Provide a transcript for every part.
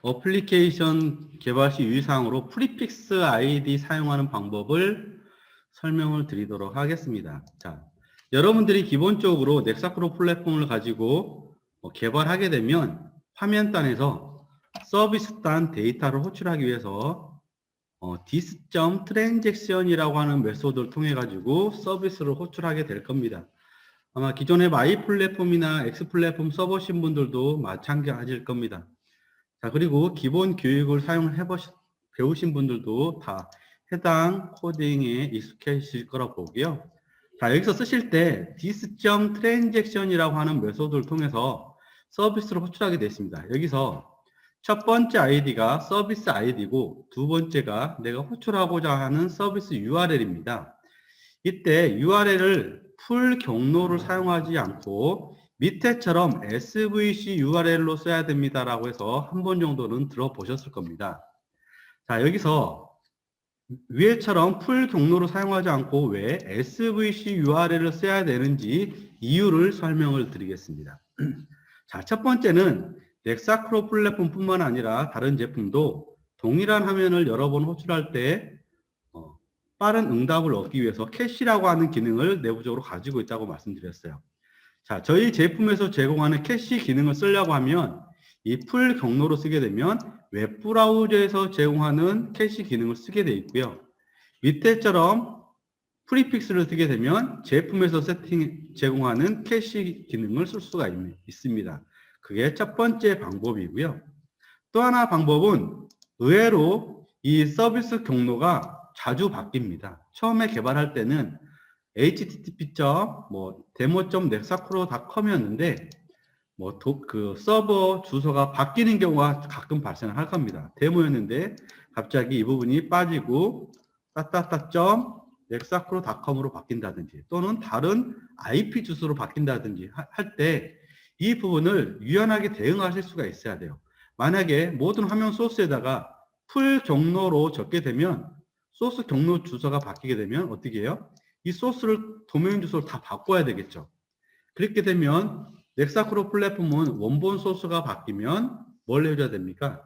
어플리케이션 개발 시 유의사항으로 프리픽스 아이디 사용하는 방법을 설명을 드리도록 하겠습니다. 자, 여러분들이 기본적으로 넥사크로 플랫폼을 가지고 개발하게 되면 화면단에서 서비스단 데이터를 호출하기 위해서 dis.transaction이라고 하는 메소드를 통해 가지고 서비스를 호출하게 될 겁니다. 아마 기존의 마이 플랫폼이나 X 플랫폼 써보신 분들도 마찬가지일 겁니다. 자, 그리고 기본 교육을 배우신 분들도 다 해당 코딩에 익숙해질 거라 보고요. 자, 여기서 쓰실 때 dis.transaction이라고 하는 메소드를 통해서 서비스를 호출하게 되어 있습니다. 여기서 첫 번째 아이디가 서비스 아이디고 두 번째가 내가 호출하고자 하는 서비스 URL입니다. 이때 URL을 풀 경로를 사용하지 않고 밑에처럼 SVC URL로 써야 됩니다라고 해서 한 번 정도는 들어보셨을 겁니다. 자, 여기서 위에처럼 풀 경로를 사용하지 않고 왜 SVC URL을 써야 되는지 이유를 설명을 드리겠습니다. 자, 첫 번째는 넥사크로 플랫폼뿐만 아니라 다른 제품도 동일한 화면을 여러 번 호출할 때 빠른 응답을 얻기 위해서 캐시라고 하는 기능을 내부적으로 가지고 있다고 말씀드렸어요. 자, 저희 제품에서 제공하는 캐시 기능을 쓰려고 하면 이 풀 경로로 쓰게 되면 웹브라우저에서 제공하는 캐시 기능을 쓰게 되어 있고요. 밑에처럼 프리픽스를 쓰게 되면 제품에서 제공하는 캐시 기능을 쓸 수가 있습니다. 그게 첫 번째 방법이고요. 또 하나 방법은 의외로 이 서비스 경로가 자주 바뀝니다. 처음에 개발할 때는 http.demo.nexacro.com이었는데 그 서버 주소가 바뀌는 경우가 가끔 발생할 겁니다. 데모였는데 갑자기 이 부분이 빠지고 nexacro.com으로 바뀐다든지 또는 다른 IP 주소로 바뀐다든지 할 때 이 부분을 유연하게 대응하실 수가 있어야 돼요. 만약에 모든 화면 소스에다가 풀 경로로 적게 되면 소스 경로 주소가 바뀌게 되면 어떻게 해요? 이 소스를 도메인 주소를 다 바꿔야 되겠죠. 그렇게 되면 넥사크로 플랫폼은 원본 소스가 바뀌면 뭘 해줘야 됩니까?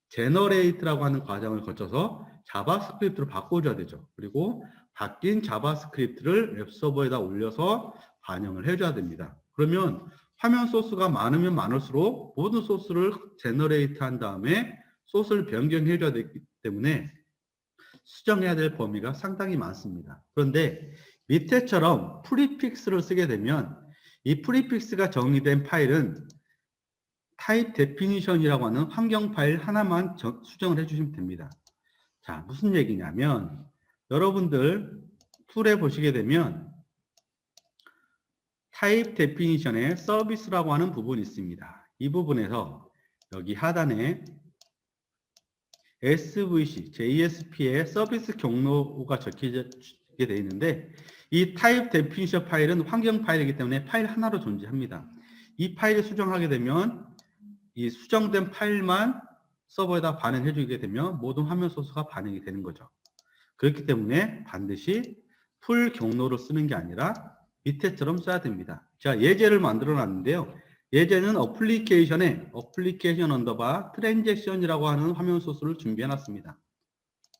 제너레이트라고 하는 과정을 거쳐서 자바스크립트로 바꿔줘야 되죠. 그리고 바뀐 자바스크립트를 웹서버에다 올려서 반영을 해줘야 됩니다. 그러면 화면 소스가 많으면 많을수록 모든 소스를 제너레이트 한 다음에 소스를 변경해줘야 되기 때문에 수정해야 될 범위가 상당히 많습니다. 그런데 밑에처럼 프리픽스를 쓰게 되면 이 프리픽스가 정의된 파일은 타입 데피니션이라고 하는 환경 파일 하나만 수정을 해주시면 됩니다. 자, 무슨 얘기냐면 여러분들 툴에 보시게 되면 타입 데피니션에 서비스라고 하는 부분이 있습니다. 이 부분에서 여기 하단에 SVC, JSP의 서비스 경로가 적혀지게 되어 있는데 이 타입 데피니션 파일은 환경 파일이기 때문에 파일 하나로 존재합니다. 이 파일을 수정하게 되면 이 수정된 파일만 서버에다 반영해 주게 되면 모든 화면 소스가 반영이 되는 거죠. 그렇기 때문에 반드시 풀 경로로 쓰는 게 아니라 밑에처럼 써야 됩니다. 자, 예제를 만들어 놨는데요. 예제는 어플리케이션 언더바 트랜잭션이라고 하는 화면 소스를 준비해 놨습니다.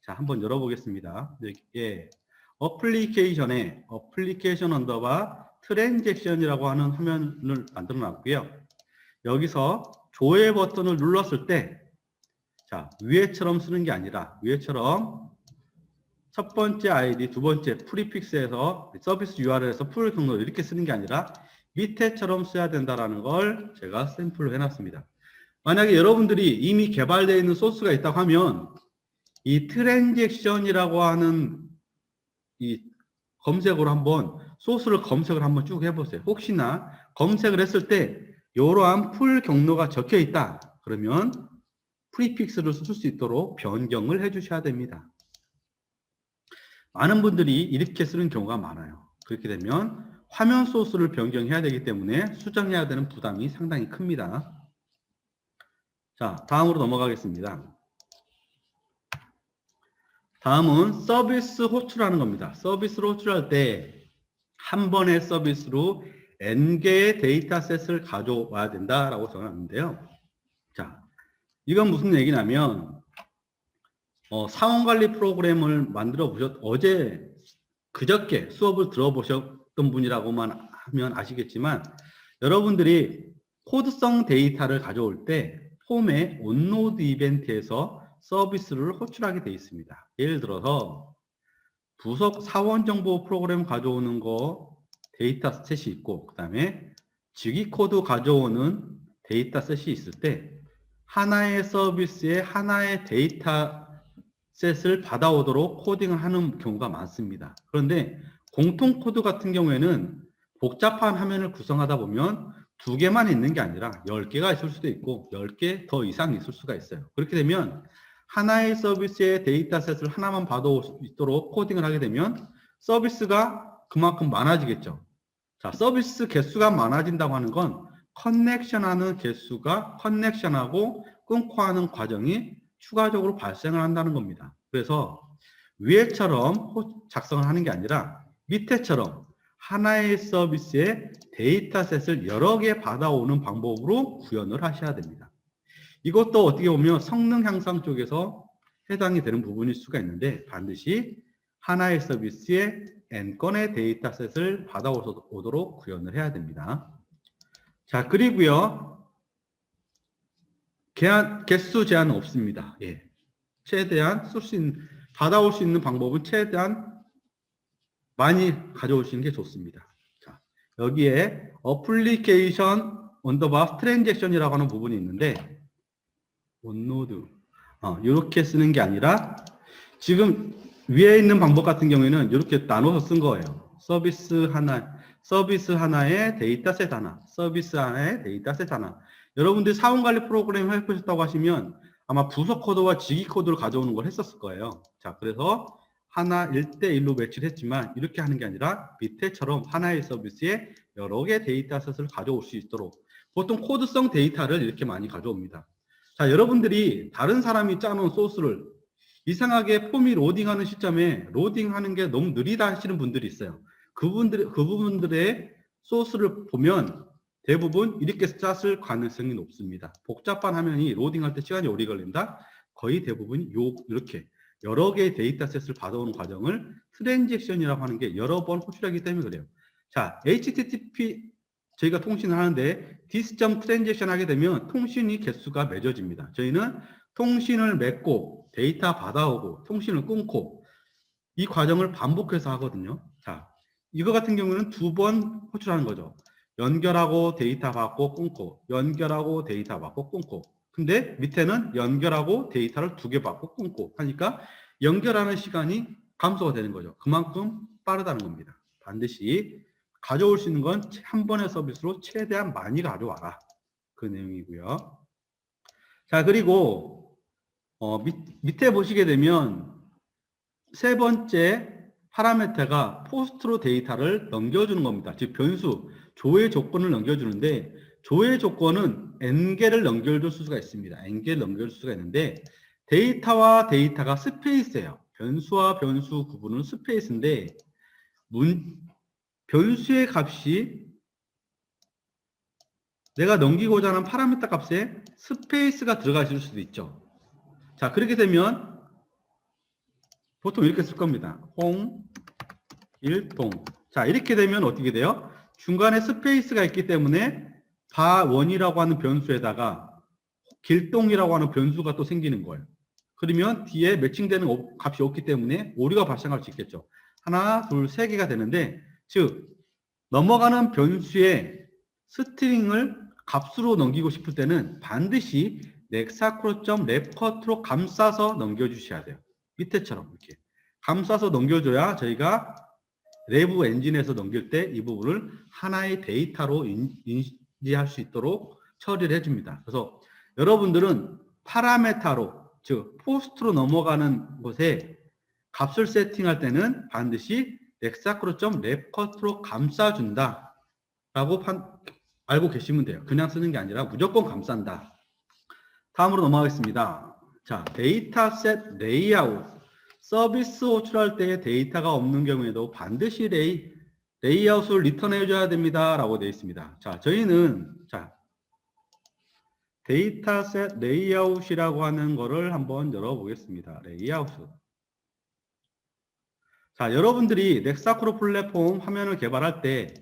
자, 한번 열어보겠습니다. 여기에 어플리케이션 언더바 트랜잭션이라고 하는 화면을 만들어 놨고요. 여기서 조회 버튼을 눌렀을 때, 자, 위에처럼 쓰는 게 아니라 위에처럼 첫 번째 아이디, 두 번째 프리픽스에서 서비스 URL에서 풀 경로 이렇게 쓰는 게 아니라 밑에처럼 써야 된다라는 걸 제가 샘플로 해놨습니다. 만약에 여러분들이 이미 개발되어 있는 소스가 있다고 하면 이 트랜잭션이라고 하는 이 검색으로 한번 소스를 검색을 한번 쭉 해보세요. 혹시나 검색을 했을 때 이러한 풀 경로가 적혀 있다 그러면 프리픽스를 쓸 수 있도록 변경을 해주셔야 됩니다. 많은 분들이 이렇게 쓰는 경우가 많아요. 그렇게 되면 화면 소스를 변경해야 되기 때문에 수정해야 되는 부담이 상당히 큽니다. 자, 다음으로 넘어가겠습니다. 다음은 서비스 호출하는 겁니다. 서비스를 호출할 때 한 번의 서비스로 N개의 데이터셋을 가져와야 된다라고 정하는데요. 자, 이건 무슨 얘기냐면 사원관리 프로그램을 만들어 그저께 수업을 들어보셨던 분이라고만 하면 아시겠지만 여러분들이 코드성 데이터를 가져올 때 폼의 온로드 이벤트에서 서비스를 호출하게 되어 있습니다. 예를 들어서 부속 사원 정보 프로그램 가져오는 거 데이터 셋이 있고, 그 다음에 직위 코드 가져오는 데이터 셋이 있을 때 하나의 서비스에 하나의 데이터 셋을 받아오도록 코딩을 하는 경우가 많습니다. 그런데 공통 코드 같은 경우에는 복잡한 화면을 구성하다 보면 2개만 있는 게 아니라 10개가 있을 수도 있고 10개 더 이상 있을 수가 있어요. 그렇게 되면 하나의 서비스의 데이터셋을 하나만 받아올 수 있도록 코딩을 하게 되면 서비스가 그만큼 많아지겠죠. 자, 서비스 개수가 많아진다고 하는 건 커넥션하는 개수가 커넥션하고 끊고 하는 과정이 추가적으로 발생을 한다는 겁니다. 그래서 위에처럼 작성을 하는 게 아니라 밑에처럼 하나의 서비스의 데이터셋을 여러 개 받아오는 방법으로 구현을 하셔야 됩니다. 이것도 어떻게 보면 성능 향상 쪽에서 해당이 되는 부분일 수가 있는데 반드시 하나의 서비스에 n건의 데이터셋을 받아오도록 구현을 해야 됩니다. 자, 그리고요. 개수 제한은 없습니다. 예. 최대한 받아올 수 있는 방법은 최대한 많이 가져오시는 게 좋습니다. 자, 여기에 어플리케이션 언더바 트랜잭션이라고 하는 부분이 있는데 온노드 이렇게 쓰는 게 아니라 지금 위에 있는 방법 같은 경우에는 이렇게 나눠서 쓴 거예요. 서비스 하나에 데이터셋 하나, 서비스 하나에 데이터셋 하나. 여러분들이 사원관리 프로그램 해보셨다고 하시면 아마 부서 코드와 직위 코드를 가져오는 걸 했었을 거예요. 자, 그래서 하나 1대1로 매치를 했지만 이렇게 하는 게 아니라 밑에처럼 하나의 서비스에 여러 개 데이터셋을 가져올 수 있도록 보통 코드성 데이터를 이렇게 많이 가져옵니다. 자, 여러분들이 다른 사람이 짜놓은 소스를 이상하게 폼이 로딩하는 시점에 로딩하는 게 너무 느리다 하시는 분들이 있어요. 그 부분들의 소스를 보면 대부분 이렇게 짰을 가능성이 높습니다. 복잡한 화면이 로딩할 때 시간이 오래 걸린다? 거의 대부분 이렇게 여러 개의 데이터셋을 받아오는 과정을 트랜잭션이라고 하는 게 여러 번 호출하기 때문에 그래요. 자, HTTP 저희가 통신을 하는데 this.transaction 하게 되면 통신이 개수가 맺어집니다. 저희는 통신을 맺고 데이터 받아오고 통신을 끊고 이 과정을 반복해서 하거든요. 자, 이거 같은 경우는 2번 호출하는 거죠. 연결하고 데이터 받고 끊고 연결하고 데이터 받고 끊고 근데 밑에는 연결하고 데이터를 2개 받고 끊고 하니까 연결하는 시간이 감소가 되는 거죠. 그만큼 빠르다는 겁니다. 반드시 가져올 수 있는 건 한 번의 서비스로 최대한 많이 가져와라. 그 내용이고요. 자, 그리고 밑에 보시게 되면 세 번째 파라미터가 포스트로 데이터를 넘겨주는 겁니다. 즉 변수, 조회 조건을 넘겨주는데 조회 조건은 n개를 넘겨줄 수가 있습니다. n개를 넘겨줄 수가 있는데 데이터와 데이터가 스페이스예요. 변수와 변수 구분은 스페이스인데 변수의 값이 내가 넘기고자 하는 파라미터 값에 스페이스가 들어가 있을 수도 있죠. 자, 그렇게 되면 보통 이렇게 쓸 겁니다. 일동. 자, 이렇게 되면 어떻게 돼요? 중간에 스페이스가 있기 때문에 바1이라고 하는 변수에다가 길동이라고 하는 변수가 또 생기는 거예요. 그러면 뒤에 매칭되는 값이 없기 때문에 오류가 발생할 수 있겠죠. 하나, 둘, 세 개가 되는데 즉 넘어가는 변수의 스트링을 값으로 넘기고 싶을 때는 반드시 nexacro.wrapcut로 감싸서 넘겨주셔야 돼요. 밑에처럼 이렇게 감싸서 넘겨줘야 저희가 레브 엔진에서 넘길 때 이 부분을 하나의 데이터로 인지할 수 있도록 처리를 해줍니다. 그래서 여러분들은 파라메타로 즉 포스트로 넘어가는 곳에 값을 세팅할 때는 반드시 nexacro.wrapcut로 감싸준다 라고 알고 계시면 돼요. 그냥 쓰는 게 아니라 무조건 감싼다. 다음으로 넘어가겠습니다. 자, 데이터셋 레이아웃. 서비스 호출할 때 데이터가 없는 경우에도 반드시 레이아웃을 리턴해 줘야 됩니다. 라고 되어 있습니다. 자, 저희는, 데이터셋 레이아웃이라고 하는 거를 한번 열어보겠습니다. 레이아웃. 자, 여러분들이 넥사크로 플랫폼 화면을 개발할 때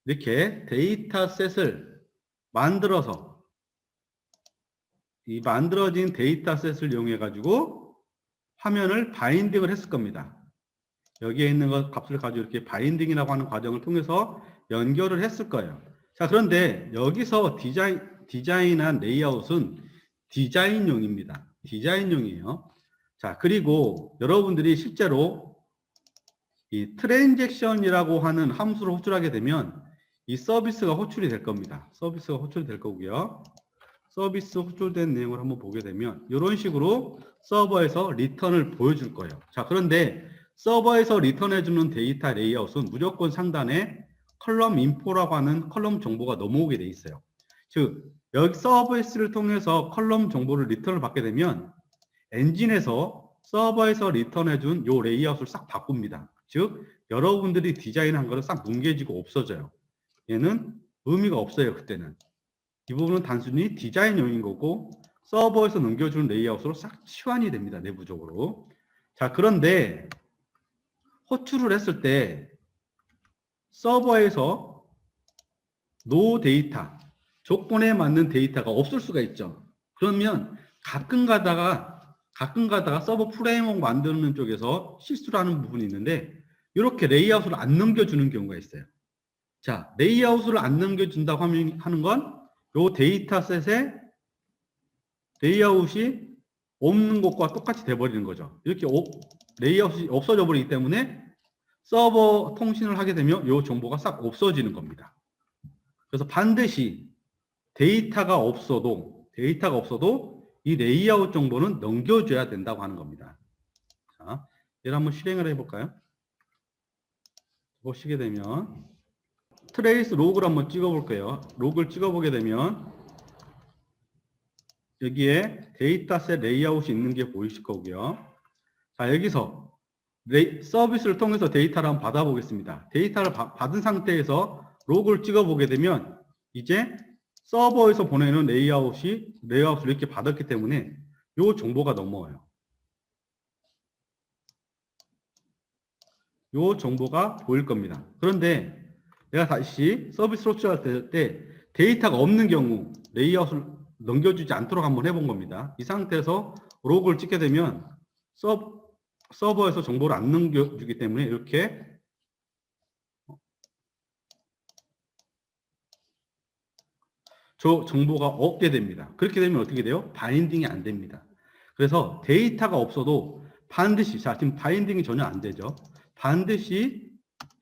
이렇게 데이터셋을 만들어서 이 만들어진 데이터셋을 이용해 가지고 화면을 바인딩을 했을 겁니다. 여기에 있는 것 값을 가지고 이렇게 바인딩이라고 하는 과정을 통해서 연결을 했을 거예요. 자, 그런데 여기서 디자인한 레이아웃은 디자인용입니다. 디자인용이에요. 자, 그리고 여러분들이 실제로 이 트랜잭션이라고 하는 함수를 호출하게 되면 이 서비스가 호출이 될 겁니다. 서비스가 호출이 될 거고요. 서비스 호출된 내용을 한번 보게 되면 이런 식으로 서버에서 리턴을 보여줄 거예요. 자, 그런데 서버에서 리턴해주는 데이터 레이아웃은 무조건 상단에 컬럼 인포라고 하는 컬럼 정보가 넘어오게 돼 있어요. 즉, 여기 서비스를 통해서 컬럼 정보를 리턴을 받게 되면 엔진에서 서버에서 리턴해준 요 레이아웃을 싹 바꿉니다. 즉, 여러분들이 디자인한 거를 싹 뭉개지고 없어져요. 얘는 의미가 없어요, 그때는. 이 부분은 단순히 디자인용인 거고 서버에서 넘겨주는 레이아웃으로 싹 치환이 됩니다, 내부적으로. 자, 그런데 호출을 했을 때 서버에서 노 데이터, 조건에 맞는 데이터가 없을 수가 있죠. 그러면 가끔 가다가 서버 프레임워크 만드는 쪽에서 실수를 하는 부분이 있는데 이렇게 레이아웃을 안 넘겨주는 경우가 있어요. 자, 레이아웃을 안 넘겨준다고 하는 건 이 데이터셋에 레이아웃이 없는 것과 똑같이 돼버리는 거죠. 이렇게 레이아웃이 없어져 버리기 때문에 서버 통신을 하게 되면 이 정보가 싹 없어지는 겁니다. 그래서 반드시 데이터가 없어도 이 레이아웃 정보는 넘겨줘야 된다고 하는 겁니다. 자, 얘를 한번 실행을 해볼까요? 보시게 되면 트레이스 로그를 한번 찍어볼게요. 로그를 찍어보게 되면 여기에 데이터셋 레이아웃이 있는 게 보이실 거고요. 자, 여기서 서비스를 통해서 데이터를 한번 받아보겠습니다. 데이터를 받은 상태에서 로그를 찍어보게 되면 이제 서버에서 보내는 레이아웃을 이렇게 받았기 때문에 이 정보가 넘어와요. 이 정보가 보일 겁니다. 그런데 내가 다시 서비스 호출할 때 데이터가 없는 경우 레이아웃을 넘겨주지 않도록 한번 해본 겁니다. 이 상태에서 로그를 찍게 되면 서버에서 정보를 안 넘겨주기 때문에 이렇게 저 정보가 없게 됩니다. 그렇게 되면 어떻게 돼요? 바인딩이 안 됩니다. 그래서 데이터가 없어도 반드시, 자, 지금 바인딩이 전혀 안 되죠. 반드시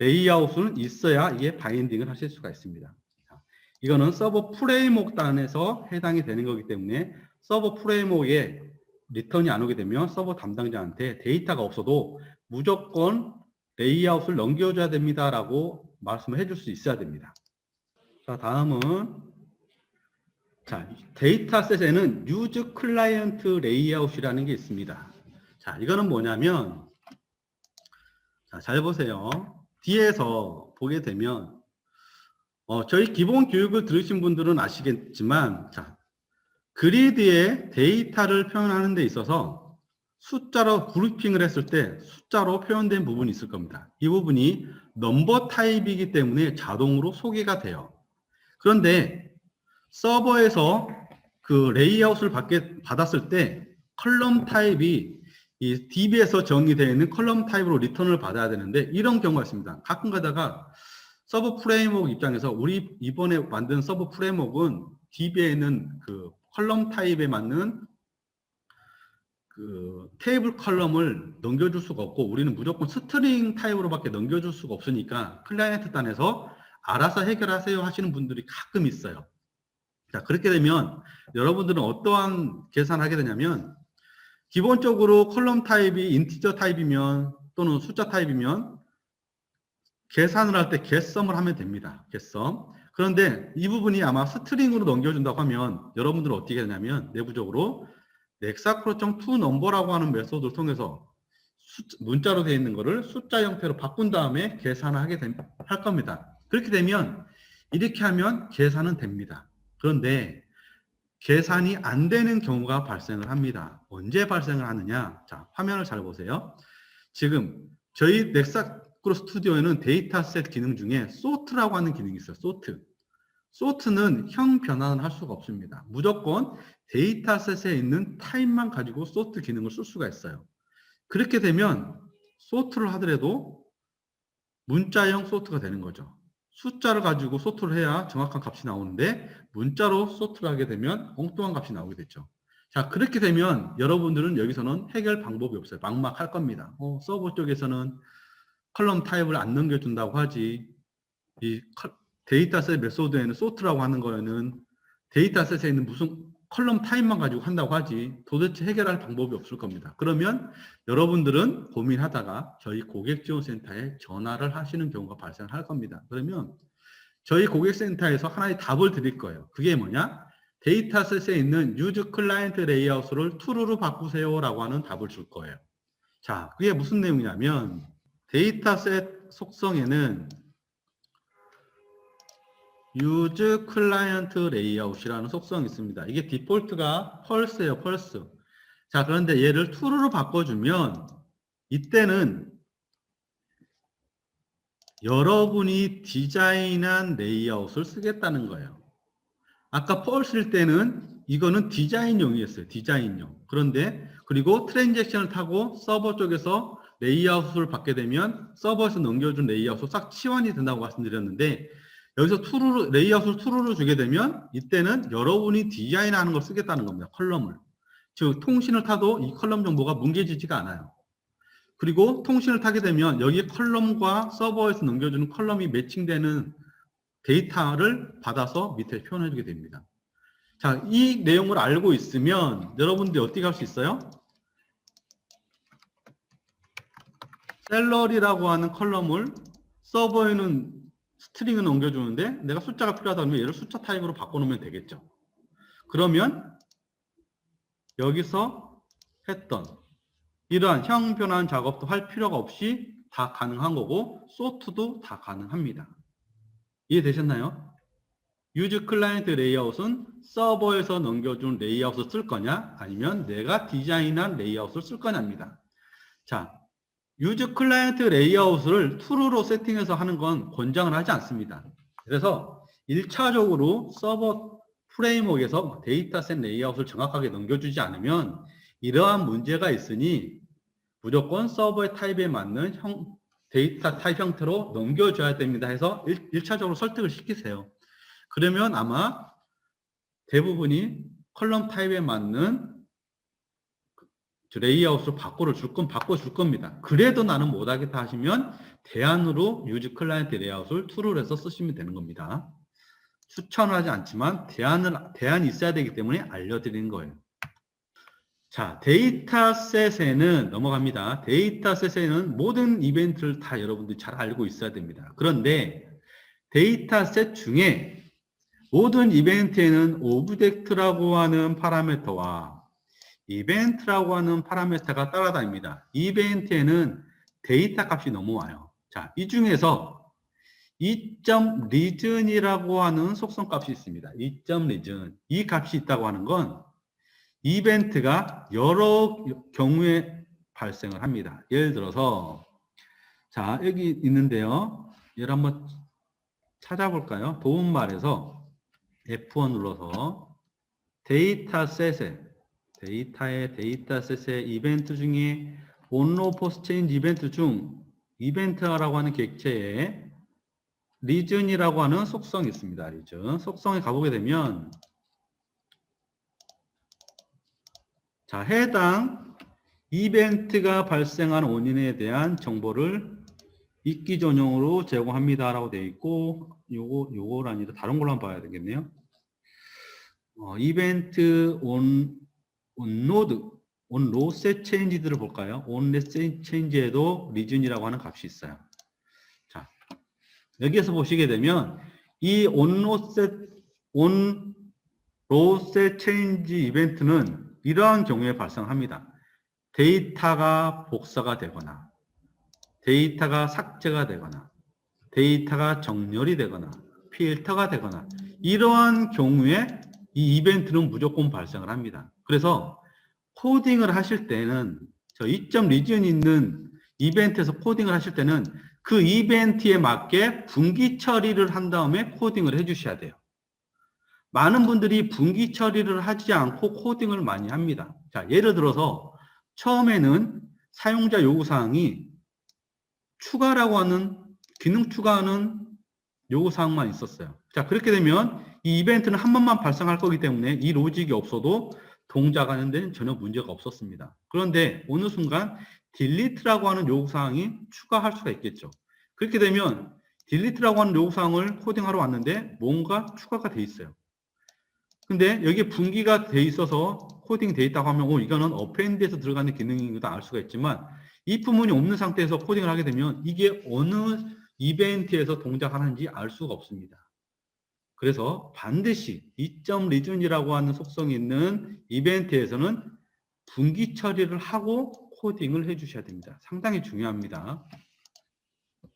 레이아웃은 있어야 이게 바인딩을 하실 수가 있습니다. 자, 이거는 서버 프레임워크 단에서 해당이 되는 거기 때문에 서버 프레임워크에 리턴이 안 오게 되면 서버 담당자한테 데이터가 없어도 무조건 레이아웃을 넘겨줘야 됩니다라고 말씀을 해줄 수 있어야 됩니다. 자, 다음은 자, 데이터셋에는 유즈 클라이언트 레이아웃이라는 게 있습니다. 자, 이거는 뭐냐면 자, 잘 보세요. 뒤에서 보게 되면 저희 기본 교육을 들으신 분들은 아시겠지만 자, 그리드에 데이터를 표현하는 데 있어서 숫자로 그룹핑을 했을 때 숫자로 표현된 부분이 있을 겁니다. 이 부분이 넘버 타입이기 때문에 자동으로 소개가 돼요. 그런데 서버에서 그 레이아웃을 받았을 때 컬럼 타입이 이 DB에서 정의되어 있는 컬럼 타입으로 리턴을 받아야 되는데 이런 경우가 있습니다. 가끔 가다가 서버 프레임워크 입장에서 우리 이번에 만든 서버 프레임워크는 DB에 있는 그 컬럼 타입에 맞는 그 테이블 컬럼을 넘겨줄 수가 없고 우리는 무조건 스트링 타입으로밖에 넘겨줄 수가 없으니까 클라이언트 단에서 알아서 해결하세요 하시는 분들이 가끔 있어요. 자, 그렇게 되면 여러분들은 어떠한 계산을 하게 되냐면 기본적으로 컬럼 타입이 인티저 타입이면 또는 숫자 타입이면 계산을 할 때 getSum을 하면 됩니다. getSum. 그런데 이 부분이 아마 스트링으로 넘겨준다고 하면 여러분들은 어떻게 하냐면 내부적으로 hexacross.toNumber라고 하는 메소드를 통해서 문자로 되어 있는 거를 숫자 형태로 바꾼 다음에 계산을 할 겁니다. 그렇게 되면 이렇게 하면 계산은 됩니다. 그런데 계산이 안 되는 경우가 발생을 합니다. 언제 발생을 하느냐? 자, 화면을 잘 보세요. 지금 저희 넥사크로 스튜디오에는 데이터셋 기능 중에 sort라고 하는 기능이 있어요. sort. sort는 형 변환을 할 수가 없습니다. 무조건 데이터셋에 있는 타입만 가지고 sort 기능을 쓸 수가 있어요. 그렇게 되면 sort를 하더라도 문자형 sort가 되는 거죠. 숫자를 가지고 sort를 해야 정확한 값이 나오는데 문자로 sort를 하게 되면 엉뚱한 값이 나오게 됐죠. 자, 그렇게 되면 여러분들은 여기서는 해결 방법이 없어요. 막막할 겁니다. 서버 쪽에서는 컬럼 타입을 안 넘겨준다고 하지, 이 데이터셋 메소드에는 sort라고 하는 거에는 데이터셋에 있는 무슨 컬럼 타입만 가지고 한다고 하지 도대체 해결할 방법이 없을 겁니다. 그러면 여러분들은 고민하다가 저희 고객지원센터에 전화를 하시는 경우가 발생할 겁니다. 그러면 저희 고객센터에서 하나의 답을 드릴 거예요. 그게 뭐냐? 데이터셋에 있는 유즈 클라이언트 레이아웃을 true로 바꾸세요 라고 하는 답을 줄 거예요. 자, 그게 무슨 내용이냐면 데이터셋 속성에는 use client layout이라는 속성이 있습니다. 이게 디폴트가 펄스예요, 펄스. 자, 그런데 얘를 true로 바꿔주면 이때는 여러분이 디자인한 레이아웃을 쓰겠다는 거예요. 아까 펄스일 때는 이거는 디자인용이었어요. 디자인용. 그런데 그리고 트랜잭션을 타고 서버 쪽에서 레이아웃을 받게 되면 서버에서 넘겨준 레이아웃을 싹 치환이 된다고 말씀드렸는데 여기서 레이아웃을 true로 주게 되면 이때는 여러분이 디자인하는 걸 쓰겠다는 겁니다. 컬럼을. 즉 통신을 타도 이 컬럼 정보가 뭉개지지가 않아요. 그리고 통신을 타게 되면 여기 컬럼과 서버에서 넘겨주는 컬럼이 매칭되는 데이터를 받아서 밑에 표현해주게 됩니다. 자, 이 내용을 알고 있으면 여러분들이 어떻게 할 수 있어요? 셀러리라고 하는 컬럼을 서버에는 스트링을 넘겨주는데 내가 숫자가 필요하다면 얘를 숫자 타입으로 바꿔놓으면 되겠죠. 그러면 여기서 했던 이러한 형 변환 작업도 할 필요가 없이 다 가능한 거고 sort도 다 가능합니다. 이해되셨나요? 유즈 클라이언트 레이아웃은 서버에서 넘겨준 레이아웃을 쓸 거냐 아니면 내가 디자인한 레이아웃을 쓸 거냐입니다. 자, 유즈 클라이언트 레이아웃을 true로 세팅해서 하는 건 권장을 하지 않습니다. 그래서 1차적으로 서버 프레임워크에서 데이터셋 레이아웃을 정확하게 넘겨주지 않으면 이러한 문제가 있으니 무조건 서버의 타입에 맞는 데이터 타입 형태로 넘겨줘야 됩니다 해서 1차적으로 설득을 시키세요. 그러면 아마 대부분이 컬럼 타입에 맞는 레이아웃을 바꿔줄 겁니다. 그래도 나는 못하겠다 하시면 대안으로 유즈 클라이언트 레이아웃을 true로 해서 쓰시면 되는 겁니다. 추천을 하지 않지만 대안이 있어야 되기 때문에 알려드리는 거예요. 자, 데이터셋에는 넘어갑니다. 데이터셋에는 모든 이벤트를 다 여러분들이 잘 알고 있어야 됩니다. 그런데 데이터셋 중에 모든 이벤트에는 오브젝트라고 하는 파라미터와 이벤트라고 하는 파라미터가 따라다닙니다. 이벤트에는 데이터 값이 넘어와요. 자, 이 중에서 이.region이라고 하는 속성 값이 있습니다. 이.region. 이 값이 있다고 하는 건 이벤트가 여러 경우에 발생을 합니다. 예를 들어서 자, 여기 있는데요. 얘를 한번 찾아볼까요? 도움말에서 F1 눌러서 데이터셋의 이벤트 중에 on로 포스트 체인지 이벤트 중 이벤트라고 하는 객체에 region이라고 하는 속성이 있습니다. region. 속성에 가보게 되면 자, 해당 이벤트가 발생한 원인에 대한 정보를 이끼 전용으로 제공합니다라고 되어 있고 요걸 아니라 다른 걸로 한번 봐야 되겠네요. 이벤트 온로 셋 체인지들을 볼까요? 온로 셋 체인지에도 리즌이라고 하는 값이 있어요. 자, 여기에서 보시게 되면 이 온로 셋 체인지 이벤트는 이러한 경우에 발생합니다. 데이터가 복사가 되거나 데이터가 삭제가 되거나 데이터가 정렬이 되거나 필터가 되거나 이러한 경우에 이 이벤트는 무조건 발생을 합니다. 그래서 코딩을 하실 때는 저 이점 리전이 있는 이벤트에서 코딩을 하실 때는 그 이벤트에 맞게 분기 처리를 한 다음에 코딩을 해주셔야 돼요. 많은 분들이 분기 처리를 하지 않고 코딩을 많이 합니다. 자, 예를 들어서 처음에는 사용자 요구사항이 추가라고 하는 기능 추가하는 요구사항만 있었어요. 자, 그렇게 되면 이 이벤트는 한 번만 발생할 거기 때문에 이 로직이 없어도 동작하는 데는 전혀 문제가 없었습니다. 그런데 어느 순간 딜리트라고 하는 요구사항이 추가할 수가 있겠죠. 그렇게 되면 딜리트라고 하는 요구사항을 코딩하러 왔는데 뭔가 추가가 돼 있어요. 근데 여기에 분기가 돼 있어서 코딩 돼 있다고 하면 이거는 어펜드에서 들어가는 기능이다 알 수가 있지만 이 부분이 없는 상태에서 코딩을 하게 되면 이게 어느 이벤트에서 동작하는지 알 수가 없습니다. 그래서 반드시 이점 리전이라고 하는 속성이 있는 이벤트에서는 분기 처리를 하고 코딩을 해주셔야 됩니다. 상당히 중요합니다.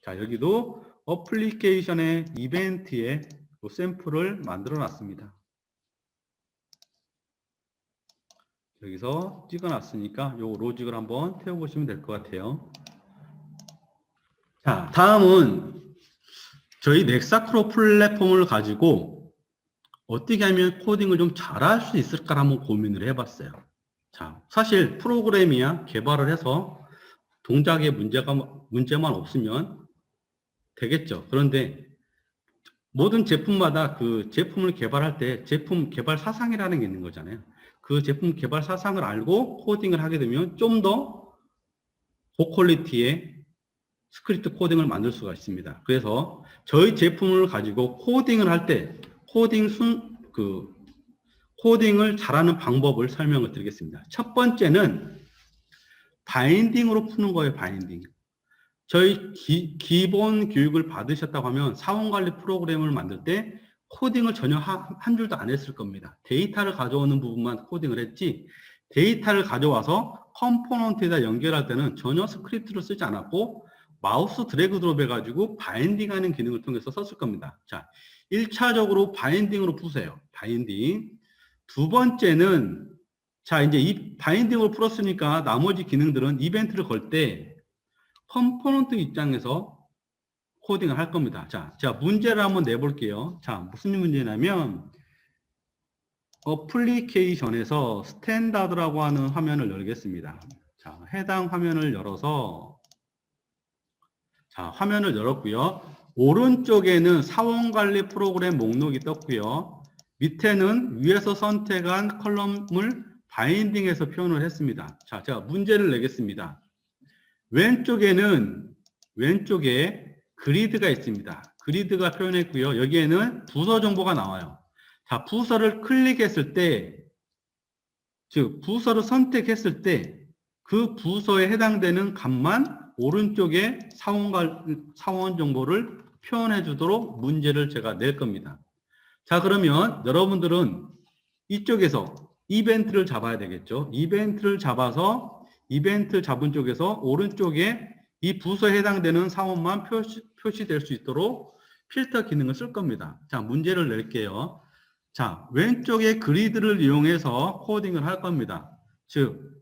자, 여기도 어플리케이션의 이벤트에 샘플을 만들어 놨습니다. 여기서 찍어놨으니까 요 로직을 한번 태워보시면 될 것 같아요. 자, 다음은 저희 넥사크로 플랫폼을 가지고 어떻게 하면 코딩을 좀 잘할 수 있을까 한번 고민을 해봤어요. 자, 사실 프로그램이야 개발을 해서 동작에 문제만 없으면 되겠죠. 그런데 모든 제품마다 그 제품을 개발할 때 제품 개발 사상이라는 게 있는 거잖아요. 그 제품 개발 사상을 알고 코딩을 하게 되면 좀 더 고퀄리티의 스크립트 코딩을 만들 수가 있습니다. 그래서 저희 제품을 가지고 코딩을 할 때 코딩을 잘하는 방법을 설명을 드리겠습니다. 첫 번째는 바인딩으로 푸는 거예요. 바인딩. 저희 기본 교육을 받으셨다고 하면 사원관리 프로그램을 만들 때 코딩을 전혀 한 줄도 안 했을 겁니다. 데이터를 가져오는 부분만 코딩을 했지 데이터를 가져와서 컴포넌트에다 연결할 때는 전혀 스크립트를 쓰지 않았고 마우스 드래그 드롭 해가지고 바인딩하는 기능을 통해서 썼을 겁니다. 자, 1차적으로 바인딩으로 푸세요. 바인딩. 두 번째는 자, 이제 이 바인딩으로 풀었으니까 나머지 기능들은 이벤트를 걸 때 컴포넌트 입장에서 코딩을 할 겁니다. 자, 제가 문제를 한번 내볼게요. 자, 무슨 문제냐면 어플리케이션에서 스탠다드라고 하는 화면을 열겠습니다. 자, 해당 화면을 열어서 자, 화면을 열었고요. 오른쪽에는 사원관리 프로그램 목록이 떴고요. 밑에는 위에서 선택한 컬럼을 바인딩해서 표현을 했습니다. 자, 제가 문제를 내겠습니다. 왼쪽에 그리드가 있습니다. 그리드가 표현했고요. 여기에는 부서 정보가 나와요. 자, 부서를 클릭했을 때, 즉 부서를 선택했을 때 그 부서에 해당되는 값만 오른쪽에 사원 정보를 표현해 주도록 문제를 제가 낼 겁니다. 자, 그러면 여러분들은 이쪽에서 이벤트를 잡아야 되겠죠. 이벤트를 잡아서 이벤트 잡은 쪽에서 오른쪽에 이 부서에 해당되는 사원만 표시될 수 있도록 필터 기능을 쓸 겁니다. 자, 문제를 낼게요. 자, 왼쪽에 그리드를 이용해서 코딩을 할 겁니다. 즉,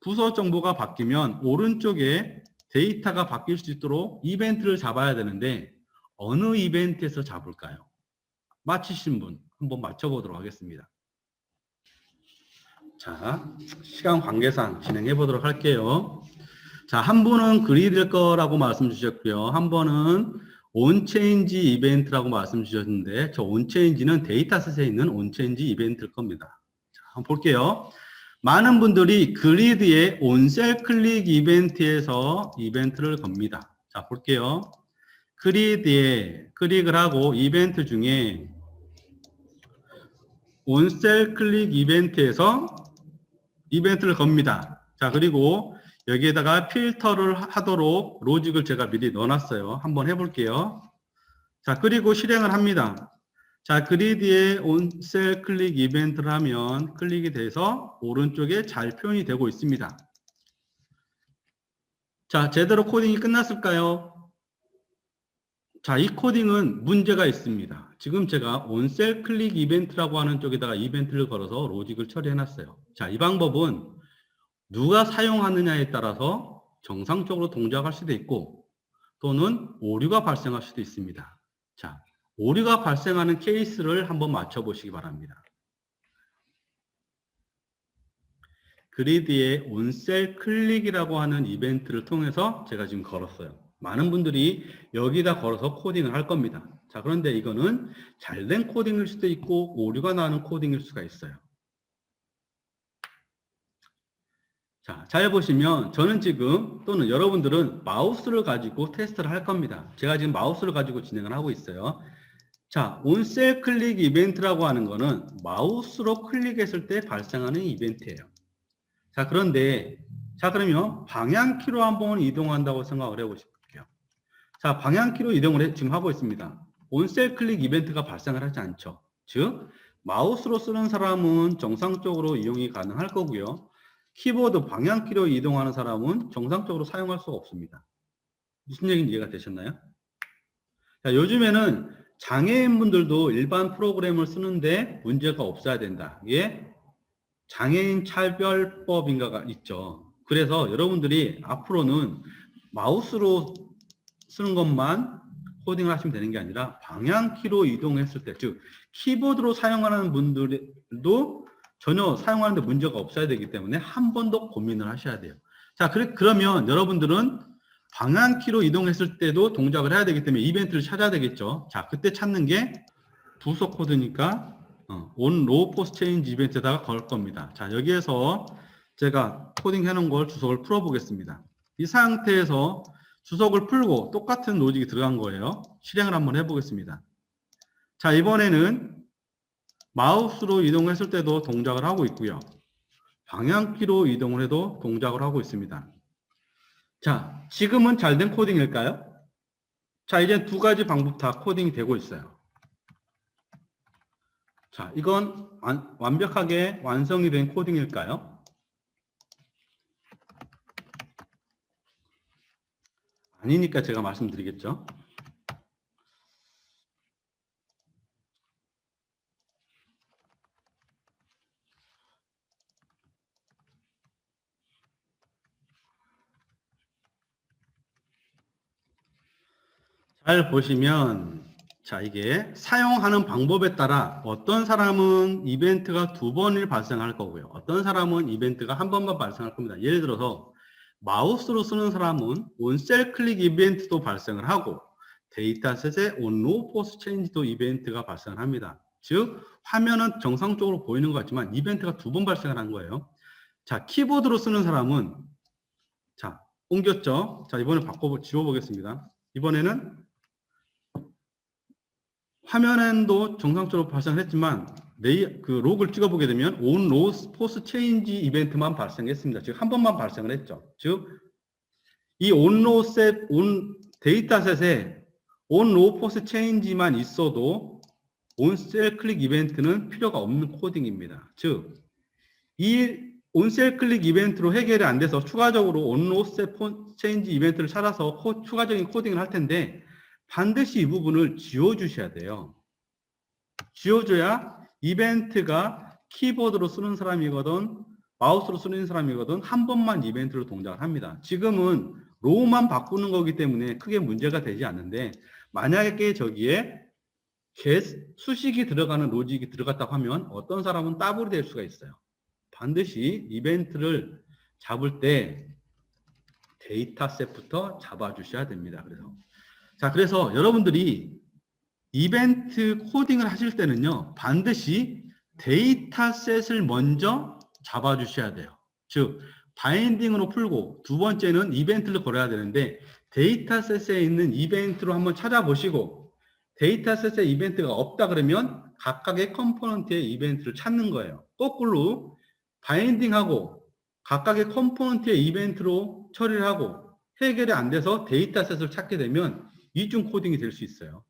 부서 정보가 바뀌면 오른쪽에 데이터가 바뀔 수 있도록 이벤트를 잡아야 되는데 어느 이벤트에서 잡을까요? 맞히신 분 한번 맞춰보도록 하겠습니다. 자, 시간 관계상 진행해 보도록 할게요. 자, 한 분은 그리드일 거라고 말씀 주셨고요. 한 번은 온체인지 이벤트라고 말씀 주셨는데 저 온체인지는 데이터셋에 있는 온체인지 이벤트일 겁니다. 자, 한번 볼게요. 많은 분들이 그리드의 온셀 클릭 이벤트에서 이벤트를 겁니다. 자, 볼게요. 그리드에 클릭을 하고 이벤트 중에 온셀 클릭 이벤트에서 이벤트를 겁니다. 자, 그리고 여기에다가 필터를 하도록 로직을 제가 미리 넣어놨어요. 한번 해볼게요. 자, 그리고 실행을 합니다. 자, 그리드에 온셀 클릭 이벤트를 하면 클릭이 돼서 오른쪽에 잘 표현이 되고 있습니다. 자, 제대로 코딩이 끝났을까요? 자, 이 코딩은 문제가 있습니다. 지금 제가 온셀 클릭 이벤트라고 하는 쪽에다가 이벤트를 걸어서 로직을 처리해놨어요. 자, 이 방법은 누가 사용하느냐에 따라서 정상적으로 동작할 수도 있고 또는 오류가 발생할 수도 있습니다. 자, 오류가 발생하는 케이스를 한번 맞춰보시기 바랍니다. 그리드의 온셀 클릭이라고 하는 이벤트를 통해서 제가 지금 걸었어요. 많은 분들이 여기다 걸어서 코딩을 할 겁니다. 자, 그런데 이거는 잘된 코딩일 수도 있고 오류가 나는 코딩일 수가 있어요. 자, 잘 보시면 저는 지금 또는 여러분들은 마우스를 가지고 테스트를 할 겁니다. 제가 지금 마우스를 가지고 진행을 하고 있어요. 자, 온셀 클릭 이벤트라고 하는 거는 마우스로 클릭했을 때 발생하는 이벤트예요. 자, 그런데 자, 그러면 방향키로 한번 이동한다고 생각을 해보실게요. 자, 방향키로 이동을 지금 하고 있습니다. 온셀 클릭 이벤트가 발생을 하지 않죠. 즉, 마우스로 쓰는 사람은 정상적으로 이용이 가능할 거고요. 키보드 방향키로 이동하는 사람은 정상적으로 사용할 수가 없습니다. 무슨 얘기인지 이해가 되셨나요? 자, 요즘에는 장애인분들도 일반 프로그램을 쓰는데 문제가 없어야 된다. 이게 장애인 차별법인가가 있죠. 그래서 여러분들이 앞으로는 마우스로 쓰는 것만 코딩을 하시면 되는 게 아니라 방향키로 이동했을 때, 즉 키보드로 사용하는 분들도 전혀 사용하는데 문제가 없어야 되기 때문에 한 번 더 고민을 하셔야 돼요. 자, 그러면 여러분들은 방향키로 이동했을 때도 동작을 해야 되기 때문에 이벤트를 찾아야 되겠죠. 자, 그때 찾는 게 부속 코드니까 on row post change 이벤트에다가 걸 겁니다. 자, 여기에서 제가 코딩 해놓은 걸 주석을 풀어 보겠습니다. 이 상태에서 주석을 풀고 똑같은 로직이 들어간 거예요. 실행을 한번 해보겠습니다. 자, 이번에는 마우스로 이동했을 때도 동작을 하고 있고요. 방향키로 이동을 해도 동작을 하고 있습니다. 자, 지금은 잘된 코딩일까요? 자, 이제 두 가지 방법 다 코딩이 되고 있어요. 자, 이건 완벽하게 완성이 된 코딩일까요? 아니니까 제가 말씀드리겠죠. 잘 보시면 자, 이게 사용하는 방법에 따라 어떤 사람은 이벤트가 두 번을 발생할 거고요. 어떤 사람은 이벤트가 한 번만 발생할 겁니다. 예를 들어서 마우스로 쓰는 사람은 온셀 클릭 이벤트도 발생을 하고 데이터셋의 온로우 포스 체인지도 이벤트가 발생을 합니다. 즉 화면은 정상적으로 보이는 것 같지만 이벤트가 두 번 발생을 한 거예요. 자, 키보드로 쓰는 사람은 자, 옮겼죠. 자, 이번에 지워보겠습니다. 이번에는 화면에도 정상적으로 발생했지만 그 로그를 찍어보게 되면 on row post change 이벤트만 발생했습니다. 즉 한 번만 발생을 했죠. 즉 이 on row set on 데이터셋에 on row post change만 있어도 on cell click 이벤트는 필요가 없는 코딩입니다. 즉 이 on cell click 이벤트로 해결이 안 돼서 추가적으로 on row set change 이벤트를 찾아서 추가적인 코딩을 할 텐데 반드시 이 부분을 지워주셔야 돼요. 지워줘야 이벤트가 키보드로 쓰는 사람이거든 마우스로 쓰는 사람이거든 한 번만 이벤트로 동작을 합니다. 지금은 로우만 바꾸는 거기 때문에 크게 문제가 되지 않는데 만약에 저기에 수식이 들어가는 로직이 들어갔다고 하면 어떤 사람은 더블이 될 수가 있어요. 반드시 이벤트를 잡을 때 데이터셋부터 잡아주셔야 됩니다. 그래서 여러분들이 이벤트 코딩을 하실 때는요, 반드시 데이터셋을 먼저 잡아주셔야 돼요. 즉, 바인딩으로 풀고 두 번째는 이벤트를 걸어야 되는데 데이터셋에 있는 이벤트로 한번 찾아보시고 데이터셋에 이벤트가 없다 그러면 각각의 컴포넌트의 이벤트를 찾는 거예요. 거꾸로 바인딩하고 각각의 컴포넌트의 이벤트로 처리를 하고 해결이 안 돼서 데이터셋을 찾게 되면 이중 코딩이 될 수 있어요.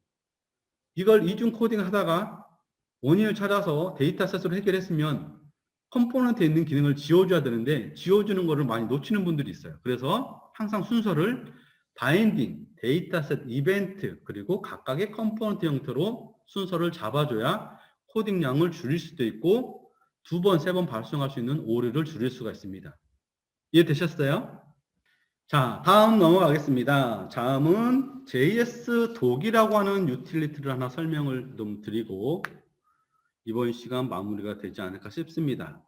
이걸 이중 코딩을 하다가 원인을 찾아서 데이터셋으로 해결했으면 컴포넌트에 있는 기능을 지워줘야 되는데 지워주는 거를 많이 놓치는 분들이 있어요. 그래서 항상 순서를 바인딩, 데이터셋, 이벤트, 그리고 각각의 컴포넌트 형태로 순서를 잡아줘야 코딩량을 줄일 수도 있고 2번, 3번 발송할 수 있는 오류를 줄일 수가 있습니다. 이해되셨어요? 자, 다음 넘어가겠습니다. 다음은 JS 독이라고 하는 유틸리티를 하나 설명을 좀 드리고 이번 시간 마무리가 되지 않을까 싶습니다.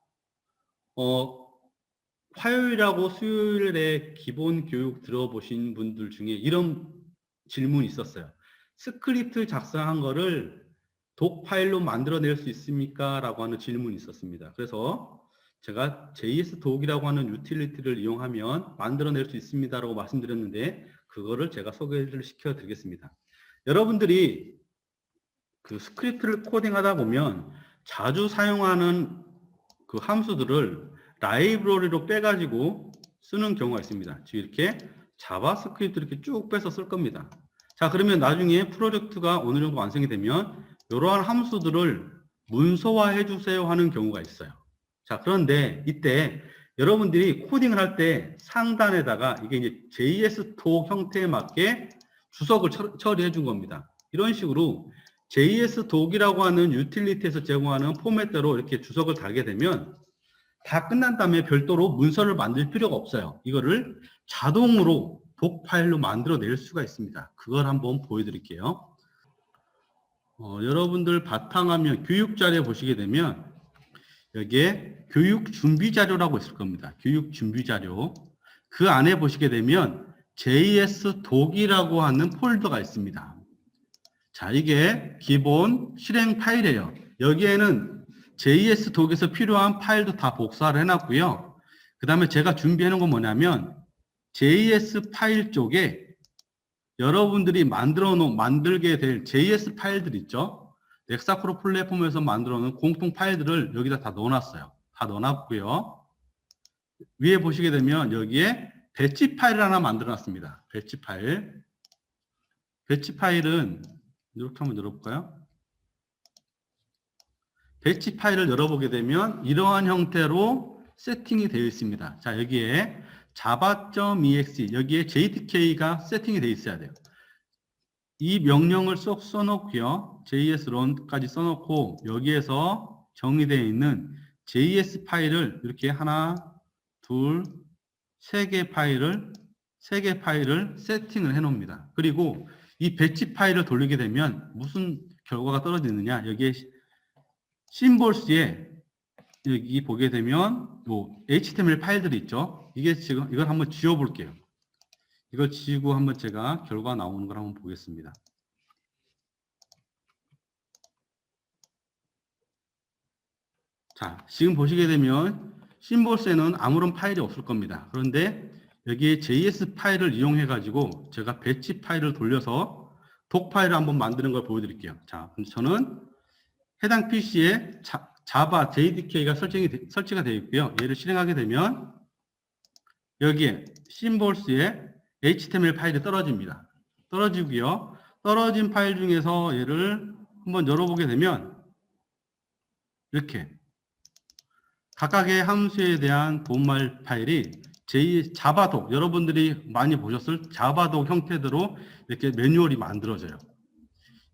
화요일하고 수요일에 기본 교육 들어보신 분들 중에 이런 질문이 있었어요. 스크립트 작성한 거를 독 파일로 만들어낼 수 있습니까? 라고 하는 질문이 있었습니다. 그래서 제가 JS 독이라고 하는 유틸리티를 이용하면 만들어낼 수 있습니다. 라고 말씀드렸는데 그거를 제가 소개를 시켜 드리겠습니다. 여러분들이 그 스크립트를 코딩하다 보면 자주 사용하는 그 함수들을 라이브러리로 빼가지고 쓰는 경우가 있습니다. 즉 이렇게 자바스크립트 이렇게 쭉 빼서 쓸 겁니다. 자, 그러면 나중에 프로젝트가 어느 정도 완성이 되면 이러한 함수들을 문서화해 주세요 하는 경우가 있어요. 자, 그런데 이때 여러분들이 코딩을 할 때 상단에다가 이게 이제 JS 독 형태에 맞게 주석을 처리해 준 겁니다. 이런 식으로 JS 독이라고 하는 유틸리티에서 제공하는 포맷대로 이렇게 주석을 달게 되면 다 끝난 다음에 별도로 문서를 만들 필요가 없어요. 이거를 자동으로 독 파일로 만들어낼 수가 있습니다. 그걸 한번 보여드릴게요. 여러분들 바탕화면 교육 자료에 보시게 되면 여기에 교육 준비 자료라고 있을 겁니다. 교육 준비 자료. 그 안에 보시게 되면 JS 독이라고 하는 폴더가 있습니다. 자, 이게 기본 실행 파일이에요. 여기에는 JS 독에서 필요한 파일도 다 복사를 해놨고요. 그 다음에 제가 준비해 놓은 건 뭐냐면 JS 파일 쪽에 여러분들이 만들게 될 JS 파일들 있죠. 넥사프로 플랫폼에서 만들어 놓은 공통 파일들을 여기다 다 넣어놨어요. 다 넣어놨고요. 위에 보시게 되면 여기에 배치 파일을 하나 만들어 놨습니다. 배치 파일. 배치 파일은 이렇게 한번 열어볼까요? 배치 파일을 열어보게 되면 이러한 형태로 세팅이 되어 있습니다. 자, 여기에 java.exe 여기에 JDK가 세팅이 되어 있어야 돼요. 이 명령을 쏙 써놓고요. JS론까지 써놓고 여기에서 정의되어 있는 JS 파일을 이렇게 하나, 둘, 세 개 파일을 세팅을 해놓습니다. 그리고 이 배치 파일을 돌리게 되면 무슨 결과가 떨어지느냐? 여기에 심볼스에 여기 보게 되면 뭐 HTML 파일들이 있죠. 이게 지금 이걸 한번 지워 볼게요. 이걸 지우고 한번 제가 결과 나오는 걸 한번 보겠습니다. 자, 지금 보시게 되면 심볼스에는 아무런 파일이 없을 겁니다. 그런데 여기에 JS 파일을 이용해 가지고 제가 배치 파일을 돌려서 독 파일을 한번 만드는 걸 보여드릴게요. 자, 그럼 저는 해당 PC에 자바 JDK가 설치가 되어 있고요. 얘를 실행하게 되면 여기에 심볼스에 HTML 파일이 떨어집니다. 떨어지고요. 떨어진 파일 중에서 얘를 한번 열어보게 되면 이렇게 각각의 함수에 대한 도움말 파일이 자바독, 여러분들이 많이 보셨을 자바독 형태대로 이렇게 매뉴얼이 만들어져요.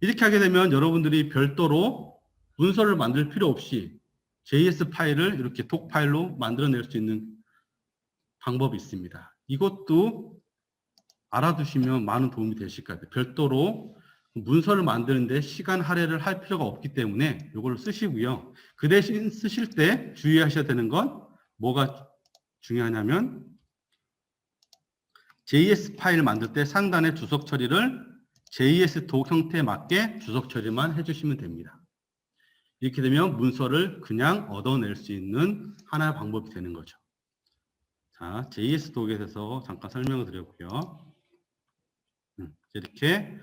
이렇게 하게 되면 여러분들이 별도로 문서를 만들 필요 없이 JS 파일을 이렇게 독 파일로 만들어낼 수 있는 방법이 있습니다. 이것도 알아두시면 많은 도움이 되실 것 같아요. 별도로 문서를 만드는데 시간 할애를 할 필요가 없기 때문에 이걸 쓰시고요. 그 대신 쓰실 때 주의하셔야 되는 건 뭐가 중요하냐면 JS 파일 만들 때 상단에 주석 처리를 JS 독 형태에 맞게 주석 처리만 해주시면 됩니다. 이렇게 되면 문서를 그냥 얻어낼 수 있는 하나의 방법이 되는 거죠. 자, JS 독에 대해서 잠깐 설명을 드렸고요. 이렇게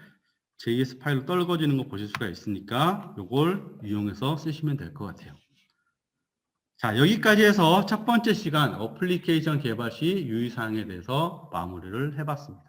JS 파일로 떨궈지는 거 보실 수가 있으니까 이걸 이용해서 쓰시면 될 것 같아요. 자, 여기까지 해서 첫 번째 시간 어플리케이션 개발 시 유의사항에 대해서 마무리를 해봤습니다.